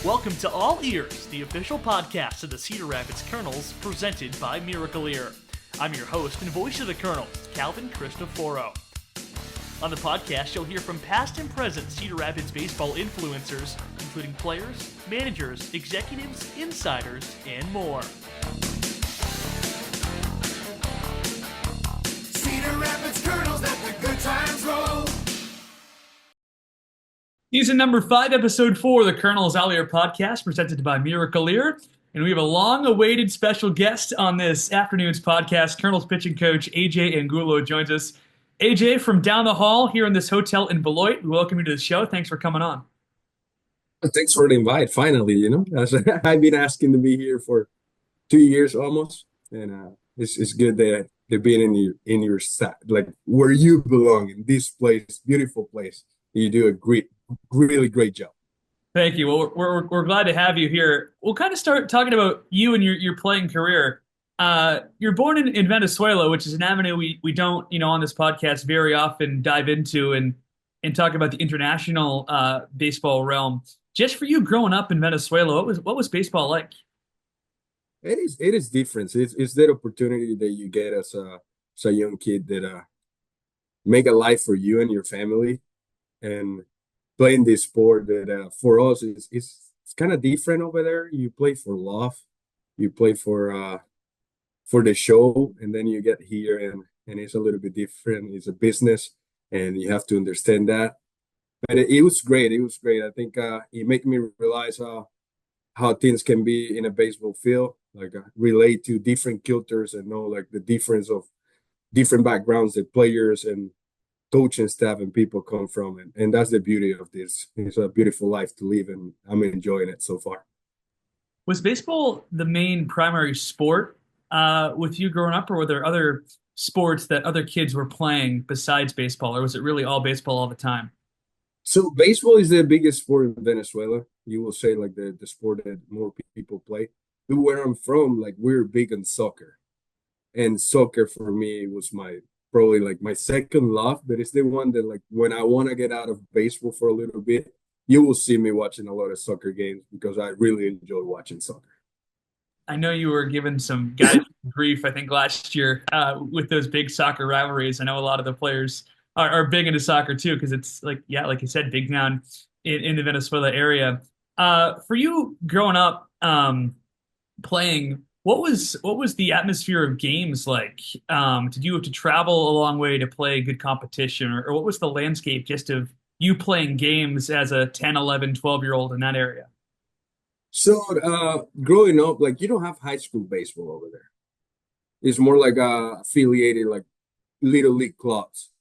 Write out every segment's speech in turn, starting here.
Welcome to All Ears, the official podcast of the Cedar Rapids Kernels, presented by Miracle Ear. I'm your host and voice of the Kernels, Calvin Cristoforo. On the podcast, you'll hear from past and present Cedar Rapids baseball influencers, including players, managers, executives, insiders, and more. Cedar Rapids Kernels, let the good times roll. Season number 5, episode 4 of the Kernels All Ear podcast, presented by Miracle Ear. And we have a long-awaited special guest on this afternoon's podcast. Kernels pitching coach AJ Angulo joins us. AJ, from down the hall here in this hotel in Beloit, we welcome you to the show. Thanks for coming on. Thanks for the invite. Finally, I've been asking to be here for 2 years almost, and it's good that they've been in your side, like where you belong, in this place, beautiful place. You do a really great job. Thank you. Well, we're glad to have you here. We'll kind of start talking about you and your playing career. You're born in Venezuela, which is an avenue we don't, on this podcast very often dive into and talk about the international baseball realm. Just for you growing up in Venezuela, what was baseball like? It is different. It's that opportunity that you get as a young kid that make a life for you and your family, and playing this sport that for us it's kind of different over there. You play for love, you play for the show, and then you get here and it's a little bit different. It's a business, and you have to understand that. But it was great. It was great. I think it made me realize how things can be in a baseball field, like relate to different cultures and know like the difference of different backgrounds that players and coaching staff and people come from. And that's the beauty of this. It's a beautiful life to live, and I'm enjoying it so far. Was baseball the main primary sport with you growing up, or were there other sports that other kids were playing besides baseball, or was it really all baseball all the time? So baseball is the biggest sport in Venezuela. You will say like the sport that more people play. But where I'm from, like we're big on soccer. And soccer for me was probably like my second love, but it's the one that like when I want to get out of baseball for a little bit, you will see me watching a lot of soccer games because I really enjoy watching soccer. I know you were given some guys grief, I think, last year with those big soccer rivalries. I know a lot of the players are big into soccer too, because it's like you said, big down in the Venezuela area. For you growing up playing, what was the atmosphere of games like? Did you have to travel a long way to play good competition, or what was the landscape just of you playing games as a 10, 11, 12-year-old in that area? So growing up, like you don't have high school baseball over there. It's more like affiliated like little league clubs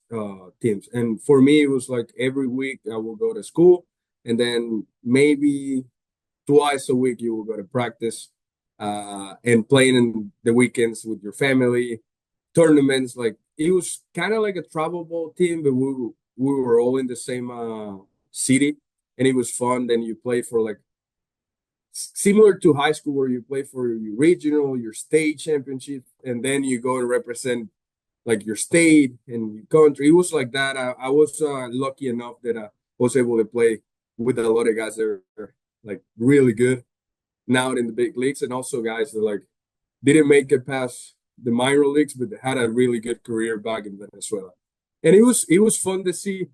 teams. And for me, it was like every week I will go to school, and then maybe twice a week you will go to practice. And playing in the weekends with your family, tournaments. Like it was kind of like a travel ball team, but we were all in the same city, and it was fun. Then you play for like similar to high school, where you play for your regional, your state championship, and then you go and represent like your state and your country. It was like that. I was lucky enough that I was able to play with a lot of guys that are like really good now in the big leagues, and also guys that like didn't make it past the minor leagues, but had a really good career back in Venezuela. And it was fun to see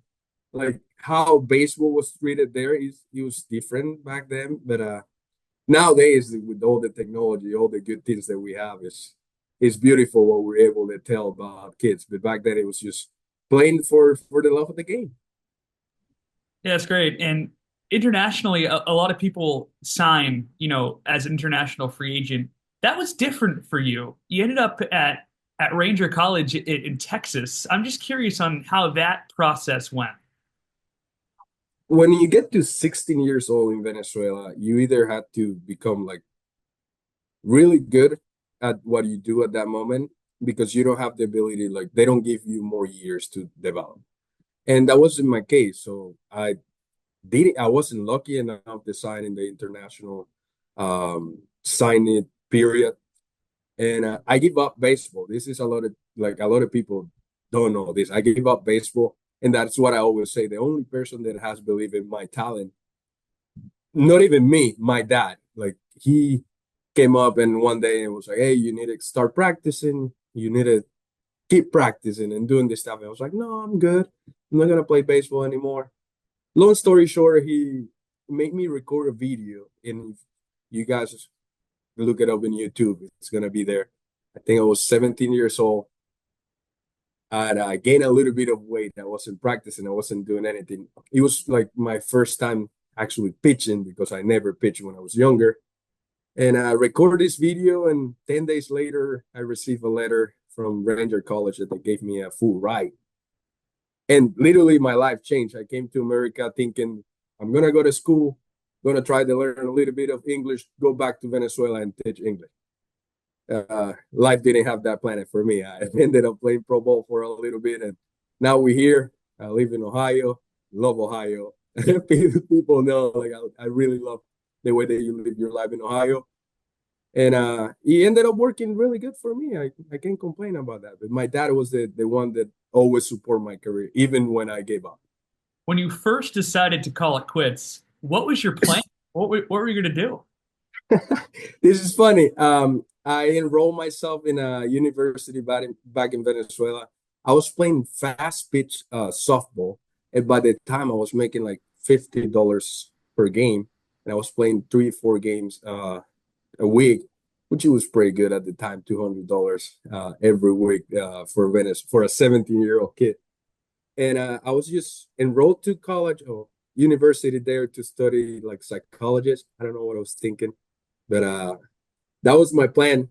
like how baseball was treated there. It was different back then, but nowadays with all the technology, all the good things that we have, it's beautiful what we're able to tell about kids. But back then it was just playing for the love of the game. Yeah, that's great. And internationally, a lot of people sign, as an international free agent. That was different for you. You ended up at Ranger College in Texas. I'm just curious on how that process went. When you get to 16 years old in Venezuela, you either had to become like really good at what you do at that moment, because you don't have the ability, like they don't give you more years to develop. And that wasn't my case. So I wasn't lucky enough to sign in the international signing period, and I give up baseball. This is a lot of people don't know this. I gave up baseball, and that's what I always say. The only person that has believed in my talent not even me, my dad. Like he came up and one day and was like, "Hey, you need to start practicing. You need to keep practicing and doing this stuff." And I was like, "No, I'm good. I'm not gonna play baseball anymore." Long story short, he made me record a video, and if you guys look it up in YouTube, it's gonna be there. I think I was 17 years old. And I gained a little bit of weight. I wasn't practicing. I wasn't doing anything. It was like my first time actually pitching because I never pitched when I was younger. And I recorded this video, and 10 days later, I received a letter from Ranger College that they gave me a full ride. And literally, my life changed. I came to America thinking I'm gonna go to school, gonna try to learn a little bit of English, go back to Venezuela and teach English. Life didn't have that planet for me. I ended up playing pro ball for a little bit, and now we're here. I live in Ohio, love Ohio. People know like I really love the way that you live your life in Ohio. And he ended up working really good for me. I can't complain about that. But my dad was the one that always supported my career, even when I gave up. When you first decided to call it quits, what was your plan? What were you going to do? This is funny. I enrolled myself in a university back in Venezuela. I was playing fast pitch softball, and by the time I was making like $50 per game, and I was playing 3 or 4 games a week, which was pretty good at the time, $200 every week for Venice for a 17-year-old kid. And I was just enrolled to college or university there to study like psychologist. I don't know what I was thinking, but that was my plan.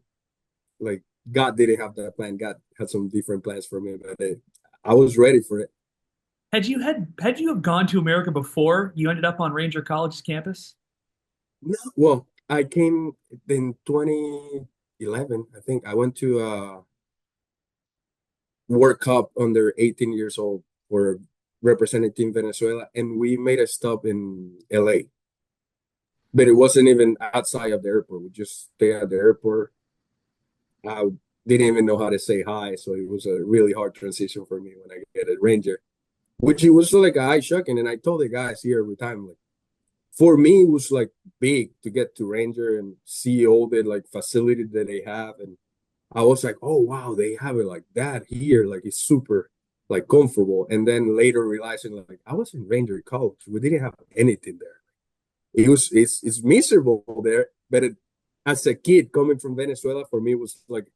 Like God didn't have that plan. God had some different plans for me, but I was ready for it. Had you have gone to America before you ended up on Ranger College's campus? No, well, I came in 2011. I think I went to World Cup under 18 years old for representing Team Venezuela, and we made a stop in LA. But it wasn't even outside of the airport. We just stayed at the airport. I didn't even know how to say hi, so it was a really hard transition for me when I get a Ranger, which it was like a high shocking. And I told the guys here every time, like for me, it was like big to get to Ranger and see all the like facilities that they have, and I was like, oh wow, they have it like that here, like it's super like comfortable. And then later realizing like I was in Ranger College, we didn't have anything there. It's miserable there, but as a kid coming from Venezuela, for me it was like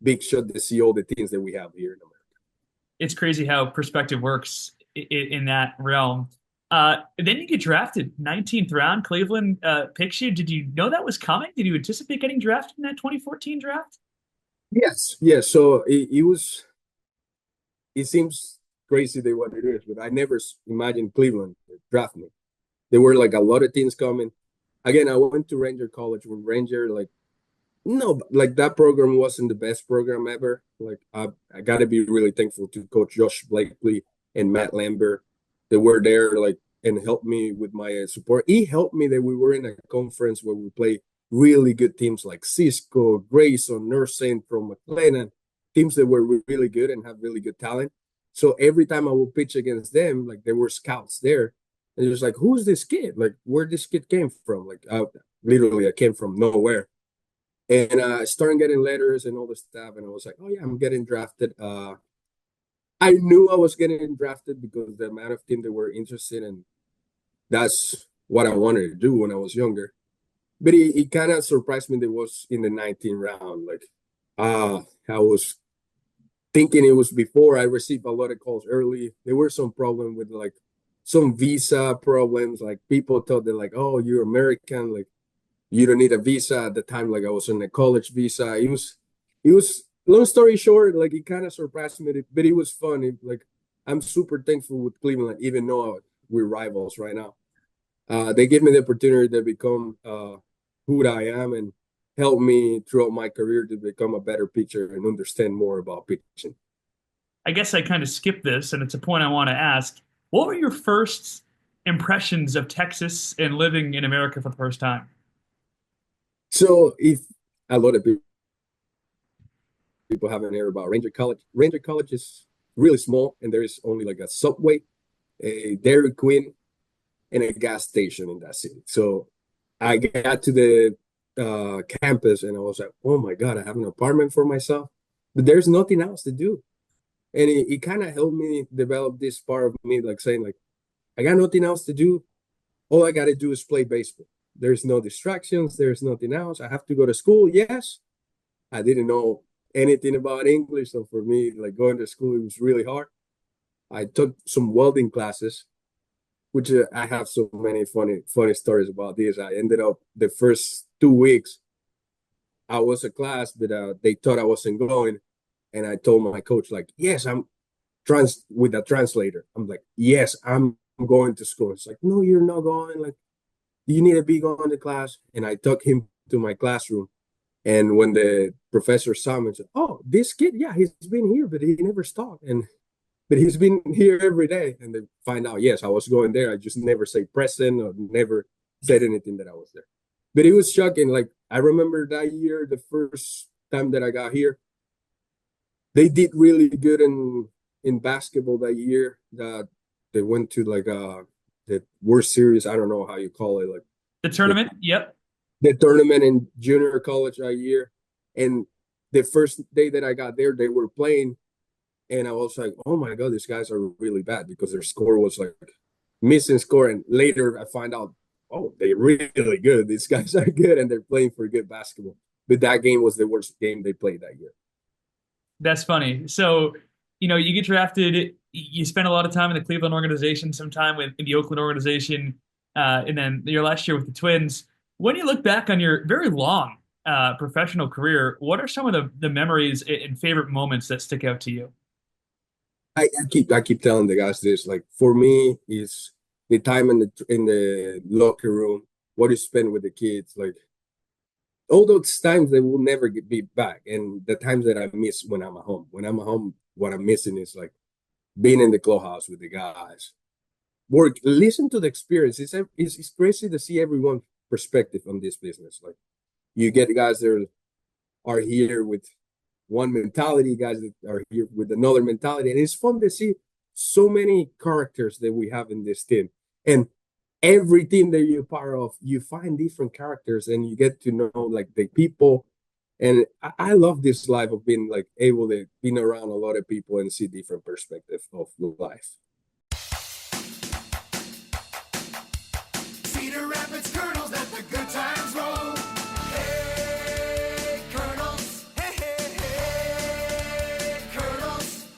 big shot to see all the things that we have here in America. It's crazy how perspective works in that realm. Then you get drafted, 19th round. Cleveland picks you. Did you know that was coming? Did you anticipate getting drafted in that 2014 draft? Yes, yes. So it was. It seems crazy that what it is, but I never imagined Cleveland draft me. There were like a lot of things coming. Again, I went to Ranger College with Ranger like no, like that program wasn't the best program ever. Like I got to be really thankful to Coach Josh Blakely and Matt Lambert. They were there like and helped me with my support. He helped me that we were in a conference where we play really good teams like Cisco, Grayson, Nursing from McLennan, teams that were really good and have really good talent. So every time I would pitch against them, like there were scouts there, and it was like, "Who's this kid? Like where this kid came from?" Like literally, I came from nowhere and I started getting letters and all the stuff. And I was like, oh, yeah, I'm getting drafted. I knew I was getting drafted because the amount of team that were interested. And that's what I wanted to do when I was younger. But it kind of surprised me that it was in the 19th round. Like, I was thinking it was before I received a lot of calls early. There were some problem with like some visa problems. Like people thought that like, oh, you're American. Like you don't need a visa at the time. Like I was on a college visa. It was long story short, like it kind of surprised me, but it was fun. Like I'm super thankful with Cleveland, even though we're rivals right now. They gave me the opportunity to become who I am and help me throughout my career to become a better pitcher and understand more about pitching. I guess I kind of skipped this, and it's a point I want to ask. What were your first impressions of Texas and living in America for the first time? So if a lot of people haven't heard about Ranger College is really small, and there is only like a subway, a Dairy Queen, and a gas station in that city. So I got to the campus and I was like, oh my God, I have an apartment for myself, but there's nothing else to do. And it kind of helped me develop this part of me, like saying, like, I got nothing else to do. All I got to do is play baseball. There's no distractions. There's nothing else. I have to go to school. Yes, I didn't know anything about English. So for me, like going to school, it was really hard. I took some welding classes, which I have so many funny stories about this. I ended up the first 2 weeks, I was a class, but they thought I wasn't going. And I told my coach, like, yes, I'm trans with a translator. I'm like, yes, I'm going to school. It's like, no, you're not going. Like, you need to be going to class. And I took him to my classroom. And when the professor saw me, said, oh, this kid, yeah, he's been here, but he never stopped. And but he's been here every day. And they find out, yes, I was going there. I just never say present or never said anything that I was there. But it was shocking. Like I remember that year, the first time that I got here, they did really good in basketball that year. That they went to like the World Series. I don't know how you call it, like The the tournament, yep. the tournament in junior college that year. And the first day that I got there, they were playing, and I was like, "Oh my God, these guys are really bad," because their score was like missing score. And later, I find out, oh, they're really good. These guys are good, and they're playing for good basketball. But that game was the worst game they played that year. That's funny. So, you get drafted, you spend a lot of time in the Cleveland organization, some time in the Oakland organization, and then your last year with the Twins. When you look back on your very long professional career, what are some of the memories and favorite moments that stick out to you? I keep telling the guys this. Like for me, is the time in the locker room, what you spend with the kids. Like all those times they will never be back, and the times that I miss when I'm at home. When I'm at home, what I'm missing is like being in the clubhouse with the guys. Work, listen to the experience. It's crazy to see everyone's perspective on this business. Like you get guys that are here with one mentality, guys that are here with another mentality. And it's fun to see so many characters that we have in this team. And every team that you're part of, you find different characters and you get to know like the people. And I love this life of being like able to be around a lot of people and see different perspective of life. Cedar Rapids Kernels, let the good times roll. Hey, Kernels. Hey, Kernels.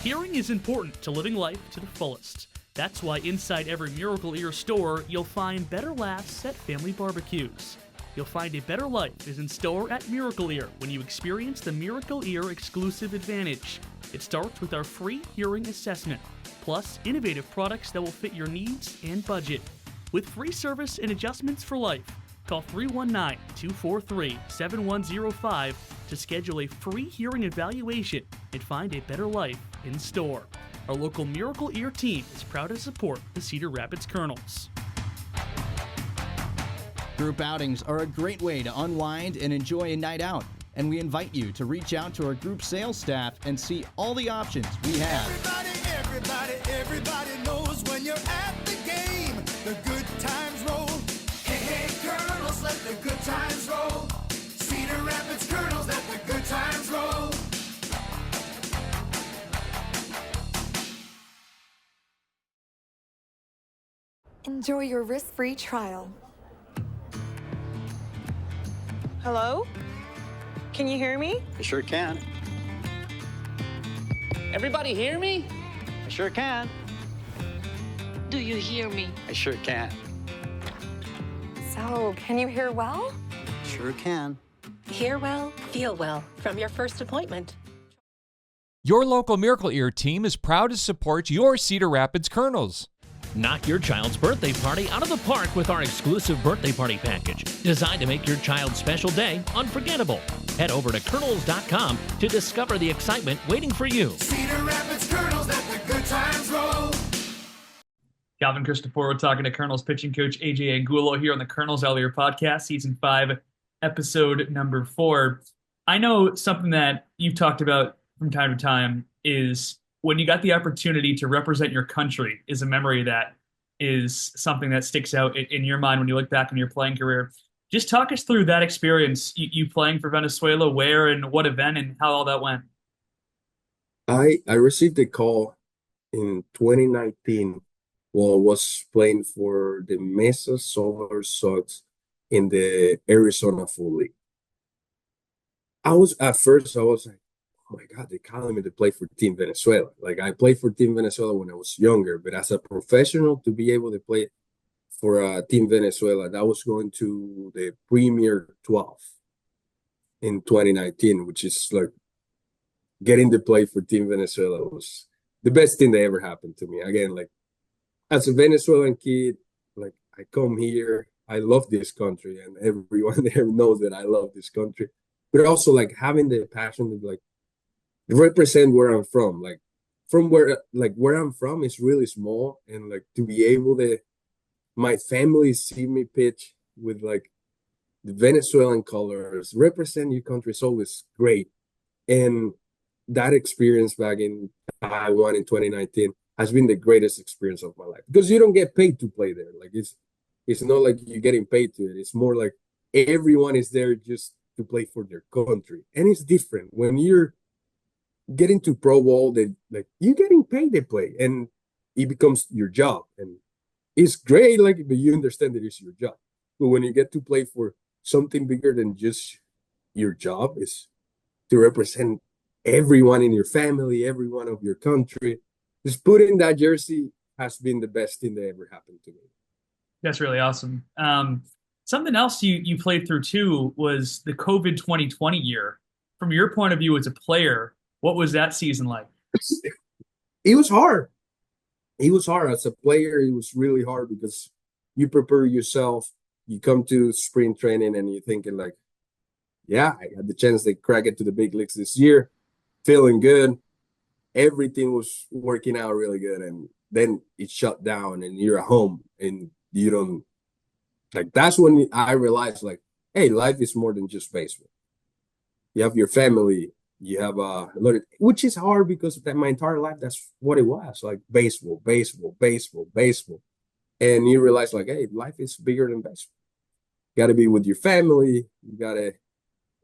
Hearing is important to living life to the fullest. That's why inside every Miracle Ear store, you'll find better laughs at family barbecues. You'll find a better life is in store at Miracle Ear when you experience the Miracle Ear exclusive advantage. It starts with our free hearing assessment, plus innovative products that will fit your needs and budget. With free service and adjustments for life, call 319-243-7105 to schedule a free hearing evaluation and find a better life in store. Our local Miracle Ear team is proud to support the Cedar Rapids Kernels. Group outings are a great way to unwind and enjoy a night out, and we invite you to reach out to our group sales staff and see all the options we have. Everybody knows when you're at the game, the good times roll. Hey, Kernels, let the good times roll. Cedar Rapids Kernels, let the good times roll. Enjoy your risk-free trial. Hello? Can you hear me? I sure can. Everybody hear me? I sure can. Do you hear me? I sure can. So, can you hear well? Sure can. Hear well, feel well from your first appointment. Your local Miracle Ear team is proud to support your Cedar Rapids Kernels. Knock your child's birthday party out of the park with our exclusive birthday party package, designed to make your child's special day unforgettable. Head over to kernels.com to discover the excitement waiting for you. Cedar Rapids Kernels, let the good times roll. Calvin Christopher talking to Kernels pitching coach AJ Angulo here on the Kernels Earlier podcast, season 5, episode number 4. I know something that you've talked about from time to time is when you got the opportunity to represent your country is a memory that is something that sticks out in your mind when you look back on your playing career. Just talk us through that experience, you playing for Venezuela, where and what event and how all that went. I received a call in 2019 while I was playing for the Mesa Solar Sox in the Arizona Fall League. At first I was like, oh my God, they're calling me to play for Team Venezuela. Like I played for Team Venezuela when I was younger, but as a professional to be able to play for Team Venezuela, that was going to the Premier 12 in 2019, which is like getting to play for Team Venezuela was the best thing that ever happened to me. Again, like as a Venezuelan kid, like I come here, I love this country, and everyone there knows that I love this country. But also like having the passion to like represent where I'm from, like where I'm from is really small, and like to be able to, my family see me pitch with like the Venezuelan colors, represent your country is always great. And that experience back in Taiwan in 2019 has been the greatest experience of my life because you don't get paid to play there. Like it's not like you're getting paid to it. It's more like everyone is there just to play for their country. And it's different when you're getting to pro ball, that like you're getting paid to play and it becomes your job. And it's great, like but you understand that it's your job. But when you get to play for something bigger than just your job, is to represent everyone in your family, everyone of your country. Just putting that jersey has been the best thing that ever happened to me. That's really awesome. Something else you played through too was the COVID 2020 year. From your point of view as a player, what was that season like? It was hard. It was hard as a player. It was really hard because you prepare yourself. You come to spring training and you're thinking like, yeah, I had the chance to crack it to the big leagues this year, feeling good. Everything was working out really good, and then it shut down, and you're at home, and you don't like. That's when I realized, like, hey, life is more than just baseball. You have your family, you have a lot of, which is hard because that my entire life that's what it was, like baseball, baseball, baseball, baseball, and you realize, like, hey, life is bigger than baseball. You got to be with your family. You got to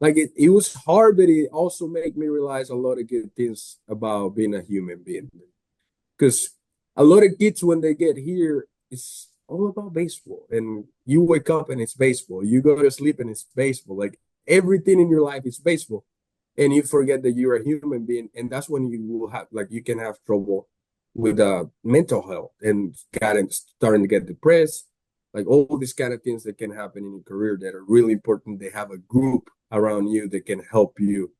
like it was hard, but it also made me realize a lot of good things about being a human being. Because a lot of kids, when they get here, it's all about baseball. And you wake up and it's baseball. You go to sleep and it's baseball. Like everything in your life is baseball. And you forget that you're a human being. And that's when you will have, like, you can have trouble with mental health and starting to get depressed. Like all these kind of things that can happen in your career that are really important. They have a group around you that can help you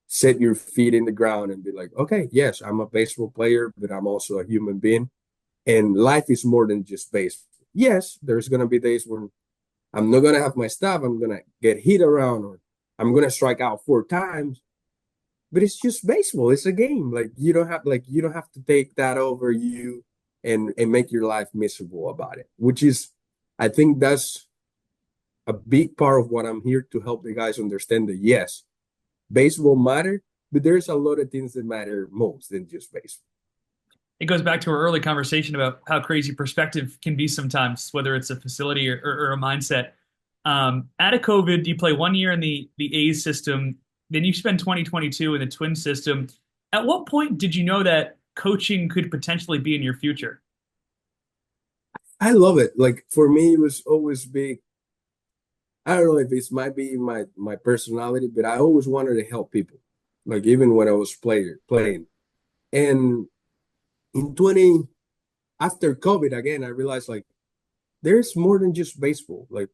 set your feet in the ground and be like, okay, yes, I'm a baseball player, but I'm also a human being. And life is more than just baseball. Yes, there's going to be days when I'm not going to have my stuff. I'm going to get hit around or I'm going to strike out 4 times. But it's just baseball. It's a game. Like you don't have to take that over you and make your life miserable about it, which is, I think that's a big part of what I'm here to help the guys understand that yes, baseball matter, but there's a lot of things that matter most than just baseball. It goes back to our early conversation about how crazy perspective can be sometimes, whether it's a facility or a mindset. Out of COVID, you play 1 year in the A's system, then you spend 2022 in the Twin system. At what point did you know that coaching could potentially be in your future? I love it. Like for me, it was always big. I don't know if it's might be my personality, but I always wanted to help people. Like even when I was playing. And in 20 after COVID again, I realized like there's more than just baseball. Like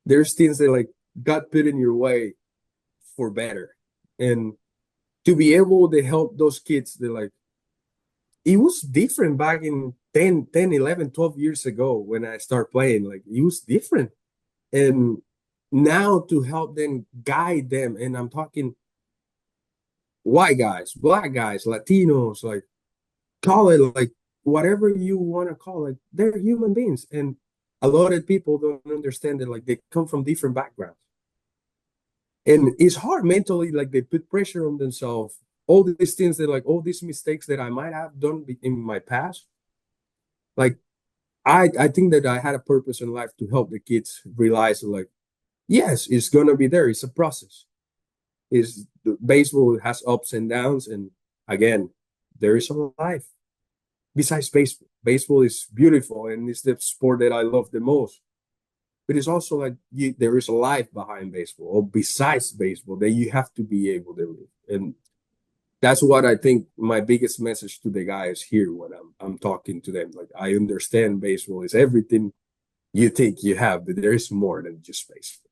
there's things that like got put in your way for better. And to be able to help those kids, they like it was different back in 10, 11, 12 years ago when I started playing. Like it was different. And now to help them guide them, and I'm talking white guys, black guys, Latinos, like call it like whatever you want to call it, they're human beings. And a lot of people don't understand that like they come from different backgrounds. And it's hard mentally, like they put pressure on themselves. All these things that like all these mistakes that I might have done in my past, like I think that I had a purpose in life to help the kids realize like, yes, it's gonna be there. It's a process. Is baseball has ups and downs, and again, there is a life besides baseball. Baseball is beautiful and it's the sport that I love the most. But it's also like there is a life behind baseball or besides baseball that you have to be able to live. And that's what I think my biggest message to the guys here when I'm talking to them. Like I understand baseball is everything you think you have, but there is more than just baseball.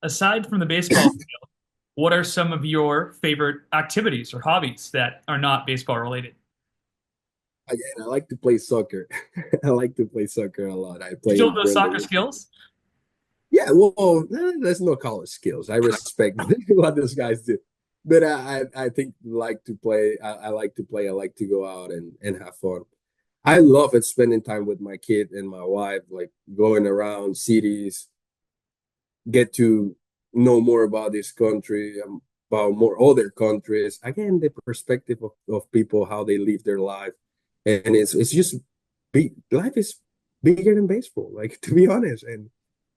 Aside from the baseball field, what are some of your favorite activities or hobbies that are not baseball related? Again, I like to play soccer. I like to play soccer a lot. I play Still in those friendly soccer league. skills? Yeah, well, there's no college skills. I respect what those guys do, but I think like to play. I like to play. I like to go out and have fun. I love it spending time with my kid and my wife, like going around cities, get to know more about this country, about more other countries. Again, the perspective of people, how they live their life, and it's just big. Life is bigger than baseball, like to be honest, and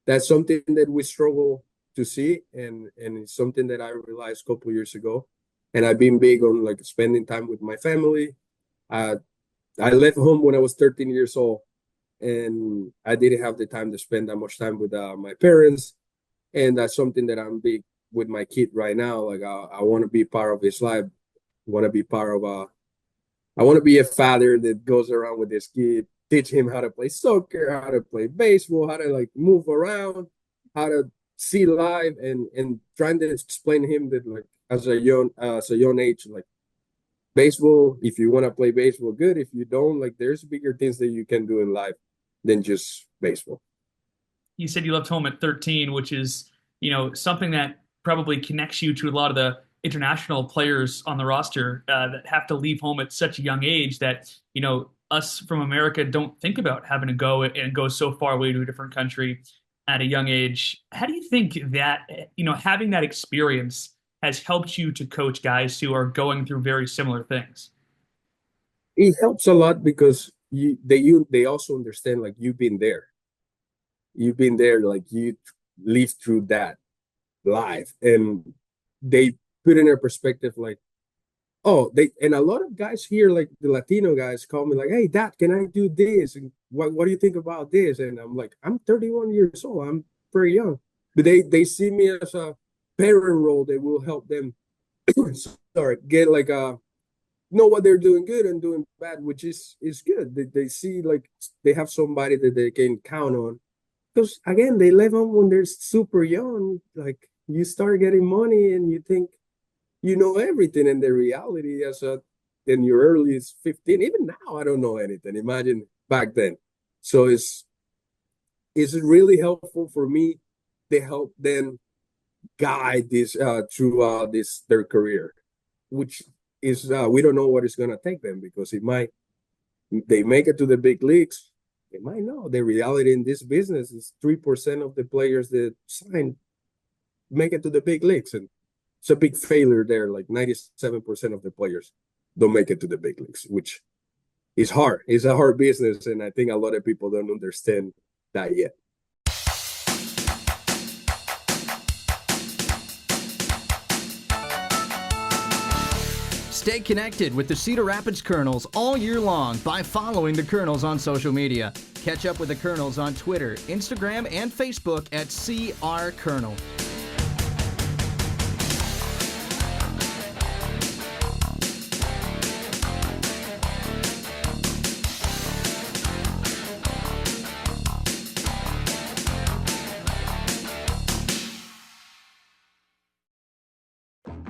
that's something that we struggle to see, and it's something that I realized a couple years ago, and I've been big on like spending time with my family. Uh, I left home when I was 13 years old, and I didn't have the time to spend that much time with my parents, and that's something that I'm big with my kid right now. Like I want to be part of his life, want to be part of I want to be a father that goes around with his kid, teach him how to play soccer, how to play baseball, how to like move around, how to see life, and trying to explain to him that like as a young age, like baseball, if you want to play baseball, good. If you don't, like there's bigger things that you can do in life than just baseball. You said you left home at 13, which is, something that probably connects you to a lot of the international players on the roster that have to leave home at such a young age that, us from America don't think about having to go and go so far away to a different country at a young age. How do you think that, having that experience has helped you to coach guys who are going through very similar things? It helps a lot because they also understand like you've been there, like you lived through that life, and they put in their perspective like, oh, they and a lot of guys here, like the Latino guys, call me like, hey, Dad, can I do this? And what do you think about this? And I'm like, I'm 31 years old. I'm very young, but they see me as a parent role that will help them. Sorry, get like know what they're doing good and doing bad, which is good. They see like they have somebody that they can count on because again they live on when they're super young. Like you start getting money and you think you know everything, and the reality as a in your early 15, even now I don't know anything. Imagine back then. So it's really helpful for me. They help them guide this through this their career, which is we don't know what it's gonna take them because it might they make it to the big leagues. They might know the reality in this business is 3% of the players that sign make it to the big leagues, and it's a big failure there. Like 97% of the players don't make it to the big leagues, which is hard. It's a hard business, and I think a lot of people don't understand that yet. Stay connected with the Cedar Rapids Kernels all year long by following the Kernels on social media. Catch up with the Kernels on Twitter, Instagram, and Facebook at CR Kernel.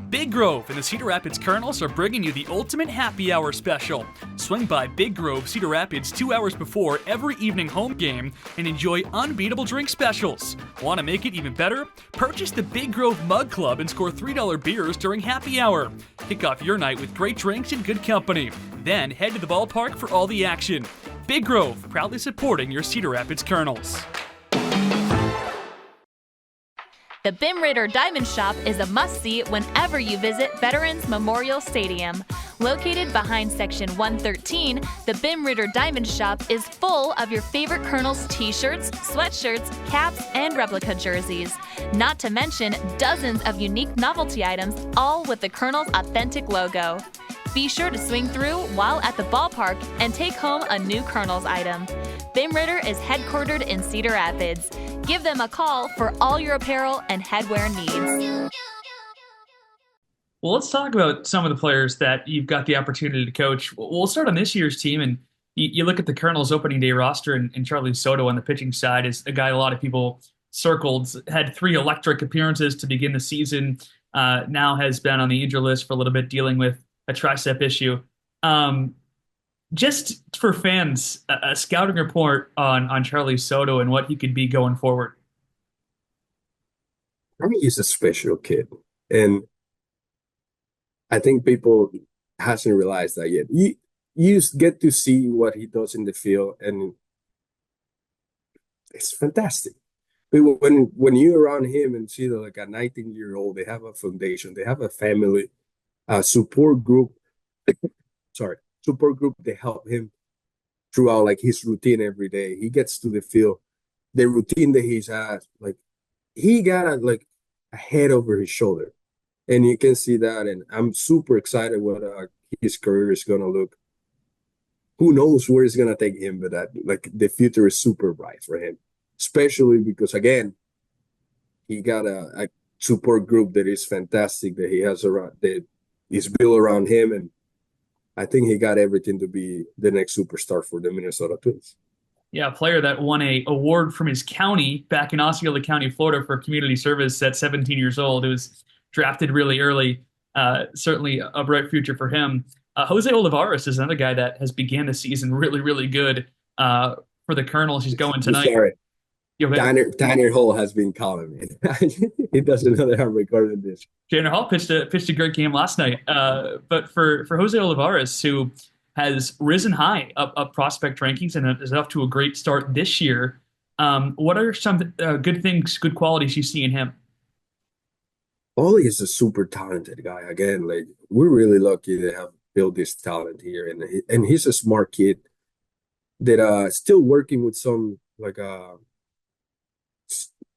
Big Grove and the Cedar Rapids Kernels are bringing you the ultimate happy hour special. Swing by Big Grove, Cedar Rapids 2 hours before every evening home game and enjoy unbeatable drink specials. Want to make it even better? Purchase the Big Grove Mug Club and score $3 beers during happy hour. Kick off your night with great drinks and good company. Then head to the ballpark for all the action. Big Grove, proudly supporting your Cedar Rapids Kernels. The Bim Ritter Diamond Shop is a must-see whenever you visit Veterans Memorial Stadium. Located behind Section 113, the Bim Ritter Diamond Shop is full of your favorite Kernels t-shirts, sweatshirts, caps, and replica jerseys. Not to mention dozens of unique novelty items, all with the Kernels' authentic logo. Be sure to swing through while at the ballpark and take home a new Kernels item. Bim Ritter is headquartered in Cedar Rapids. Give them a call for all your apparel and headwear needs. Well, let's talk about some of the players that you've got the opportunity to coach. We'll start on this year's team, and you look at the Kernels opening day roster, and Charlie Soto on the pitching side is a guy a lot of people circled. Had 3 electric appearances to begin the season. Now has been on the injury list for a little bit, dealing with a tricep issue. Just for fans, a scouting report on Charlie Soto and what he could be going forward. I mean, he's a special kid, and I think people hasn't realized that yet. You just get to see what he does in the field, and it's fantastic. But when you're around him and see that, like, a 19-year-old, they have a foundation, they have a family, a support group. Sorry, support group. They help him throughout, like, his routine every day. He gets to the field, the routine that he's had, like, he got a head over his shoulder. And you can see that, and I'm super excited what his career is going to look. Who knows where it's going to take him, but the future is super bright for him, especially because, again, he got a support group that is fantastic, that he has around, that is built around him, and I think he got everything to be the next superstar for the Minnesota Twins. Yeah, a player that won an award from his county back in Osceola County, Florida, for community service at 17 years old. It was drafted really early. Certainly a bright future for him. Jose Olivares is another guy that has began the season really, really good for the Kernels. He's going tonight. Sorry. Tanner Hall has been calling me. He doesn't know that I'm recording this. Tanner Hall pitched a great game last night. But for Jose Olivares, who has risen high up prospect rankings and is off to a great start this year, what are some good things, good qualities you see in him? Ollie is a super talented guy. Again, like, we're really lucky to have built this talent here, and he's a smart kid that still working with some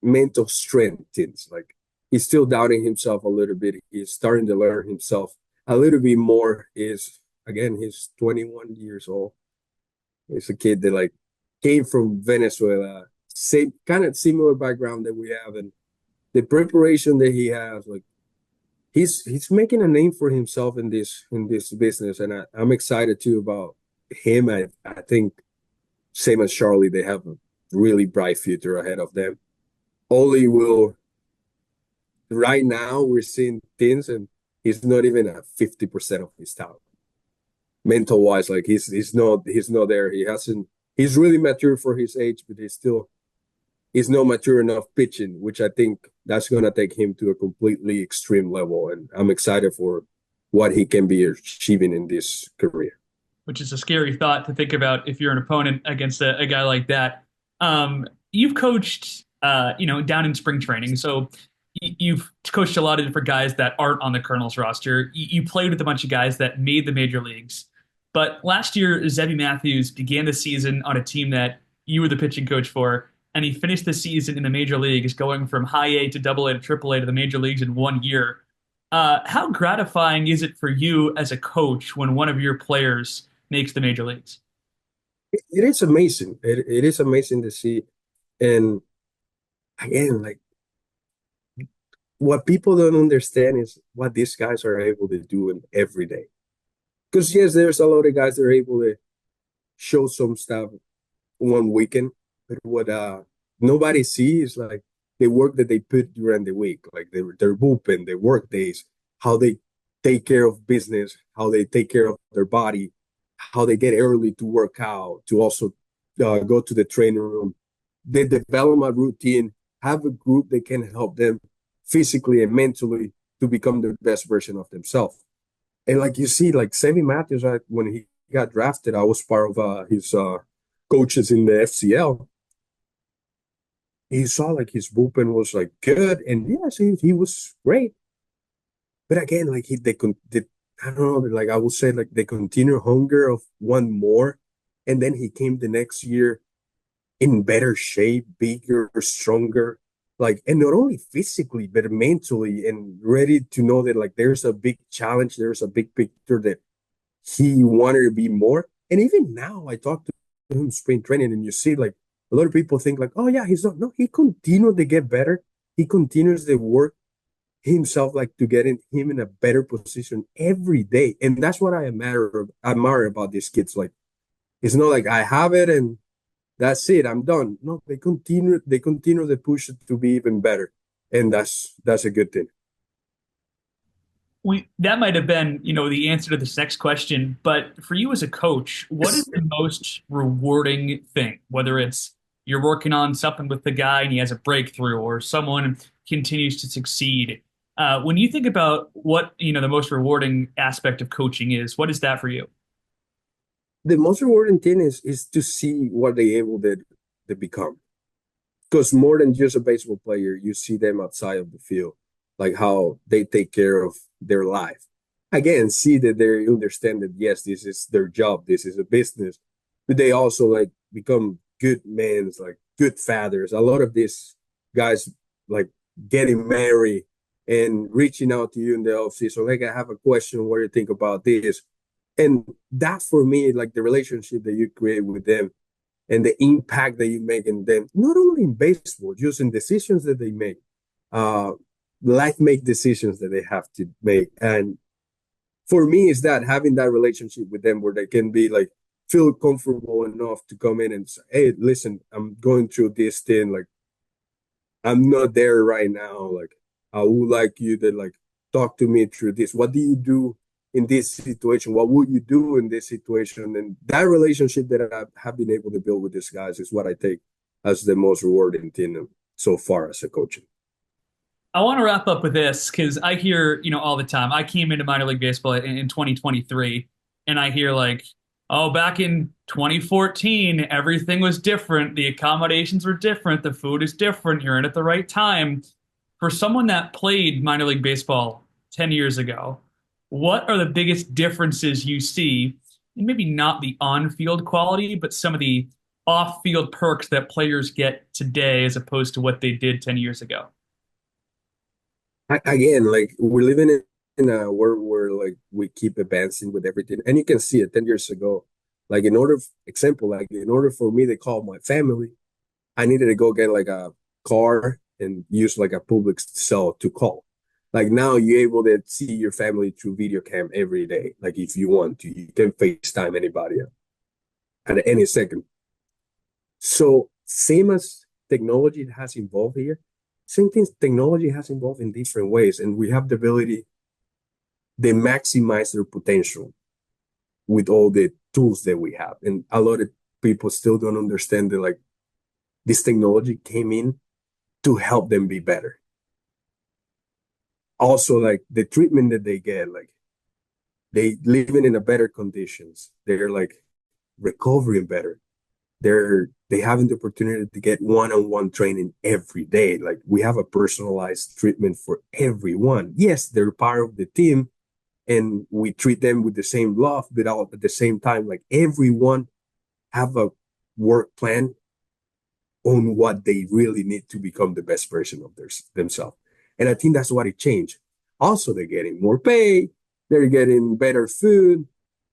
mental strength things. Like, he's still doubting himself a little bit. He's starting to learn himself a little bit more. He's 21 years old. He's a kid that came from Venezuela, same kind of similar background that we have, and the preparation that he has, he's making a name for himself in this business, and I'm excited too about him. I think same as Charlie, they have a really bright future ahead of them. Ollie will. Right now, we're seeing things, and he's not even at 50% of his talent. Mental wise, he's not there. He's really mature for his age, but he's not mature enough pitching, which I think that's going to take him to a completely extreme level. And I'm excited for what he can be achieving in this career. Which is a scary thought to think about if you're an opponent against a guy like that. You've coached, down in spring training. So you've coached a lot of different guys that aren't on the Kernels roster. You played with a bunch of guys that made the major leagues. But last year, Zebby Matthews began the season on a team that you were the pitching coach for, and he finished the season in the major leagues, going from high A to double A to triple A to the major leagues in 1 year. How gratifying is it for you as a coach when one of your players makes the major leagues? It is amazing. It is amazing to see. And again, what people don't understand is what these guys are able to do in every day. Because yes, there's a lot of guys that are able to show some stuff one weekend, but what nobody sees, the work that they put during the week, their bullpen, their work days, how they take care of business, how they take care of their body, how they get early to work out, to also go to the training room. They develop a routine, have a group that can help them physically and mentally to become the best version of themselves. And you see, Sammy Matthews, when he got drafted, I was part of his coaches in the FCL. He saw his bullpen was good, and yes, he was great. But again, I don't know, like I would say like the continued hunger of one more. And then he came the next year in better shape, bigger, stronger, like, and not only physically, but mentally, and ready to know that like there's a big challenge, there's a big picture that he wanted to be more. And even now, I talk to him spring training, and you see like a lot of people think like, oh yeah, he's not. No, he continued to get better. He continues to work himself like to get him in a better position every day, and that's what I admire about these kids. Like it's not like I have it and that's it, I'm done. No, they continue to push it to be even better, and that's a good thing. We that might have been, the answer to this next question, but for you as a coach, what is the most rewarding thing? Whether it's you're working on something with the guy and he has a breakthrough, or someone continues to succeed. When you think about what, the most rewarding aspect of coaching is, what is that for you? The most rewarding thing is to see what they able to become, because more than just a baseball player, you see them outside of the field, like how they take care of their life. Again, see that they understand that yes, this is their job, this is a business, but they also like become good men, like good fathers. A lot of these guys like getting married and reaching out to you in the offseason. Like, I have a question. What do you think about this? And that for me, like the relationship that you create with them and the impact that you make in them, not only in baseball, just in decisions that they make, uh, life make decisions that they have to make. And for me, is that having that relationship with them where they can be like, feel comfortable enough to come in and say, hey, listen, I'm going through this thing. Like, I'm not there right now. Like, I would like you to like talk to me through this. What do you do in this situation? What would you do in this situation? And that relationship that I have been able to build with these guys is what I take as the most rewarding thing so far as a coach. I want to wrap up with this because I hear, all the time. I came into minor league baseball in 2023, and I hear like, oh, back in 2014, everything was different. The accommodations were different. The food is different. You're in at the right time. For someone that played minor league baseball 10 years ago, what are the biggest differences you see? And maybe not the on-field quality, but some of the off-field perks that players get today as opposed to what they did 10 years ago. Again, like we're living in a world where like we keep advancing with everything, and you can see it 10 years ago. Like example, like in order for me to call my family, I needed to go get like a car and use like a public cell to call. Like now you're able to see your family through video cam every day. Like if you want to, you can FaceTime anybody at any second. So same as technology has evolved here, same things technology has evolved in different ways, and we have the ability to maximize their potential with all the tools that we have. And a lot of people still don't understand that like this technology came in to help them be better. Also, like the treatment that they get, like they living in a better conditions. They're like recovering better. They having the opportunity to get one-on-one training every day. Like we have a personalized treatment for everyone. Yes, they're part of the team and we treat them with the same love, but all at the same time, like everyone have a work plan on what they really need to become the best version of themselves. And I think that's what it changed. Also, they're getting more pay, they're getting better food,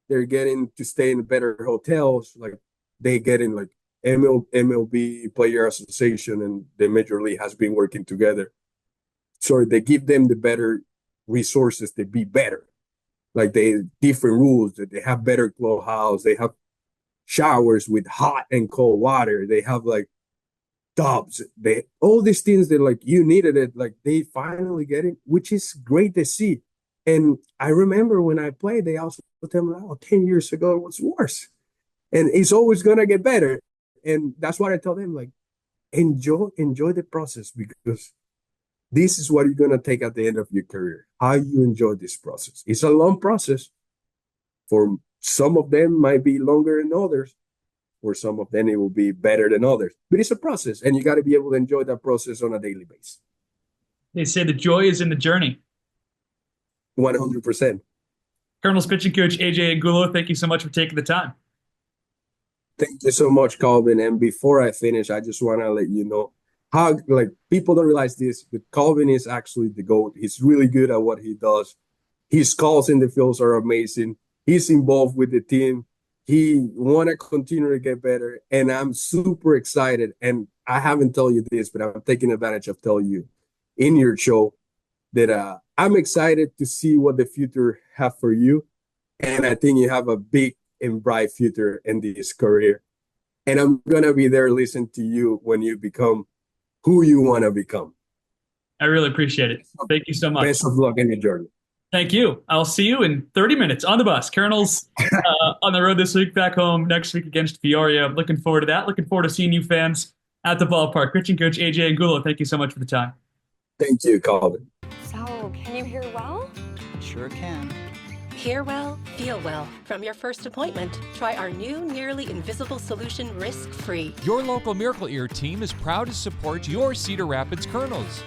they're getting to stay in better hotels. Like they get in like MLB Player Association and the Major League has been working together. So they give them the better resources to be better. Like they different rules that they have better clubhouse, they have showers with hot and cold water, they have like tubs, they all these things that like you needed it, like they finally get it, which is great to see. And I remember when I played, they also tell me, oh, 10 years ago it was worse. And it's always gonna get better. And that's what I tell them, like enjoy the process because this is what you're gonna take at the end of your career. How you enjoy this process. It's a long process. For some of them might be longer than others. For some of them it will be better than others. But it's a process, and you got to be able to enjoy that process on a daily basis. They say the joy is in the journey. 100%. Colonel's pitching coach AJ Angulo, thank you so much for taking the time. Thank you so much, Calvin. And before I finish, I just want to let you know how, like, people don't realize this, but Calvin is actually the GOAT. He's really good at what he does. His calls in the fields are amazing. He's involved with the team. He want to continue to get better. And I'm super excited. And I haven't told you this, but I'm taking advantage of telling you in your show that I'm excited to see what the future have for you. And I think you have a big and bright future in this career. And I'm going to be there listening to you when you become who you want to become. I really appreciate it. Thank you so much. Best of luck in your journey. Thank you. I'll see you in 30 minutes on the bus. Kernels on the road this week, back home next week against Peoria. Looking forward to that. Looking forward to seeing you fans at the ballpark. Pitching coach AJ Angulo, thank you so much for the time. Thank you, Calvin. So, can you hear well? Sure can. Hear well, feel well. From your first appointment, try our new nearly invisible solution risk-free. Your local Miracle Ear team is proud to support your Cedar Rapids Kernels.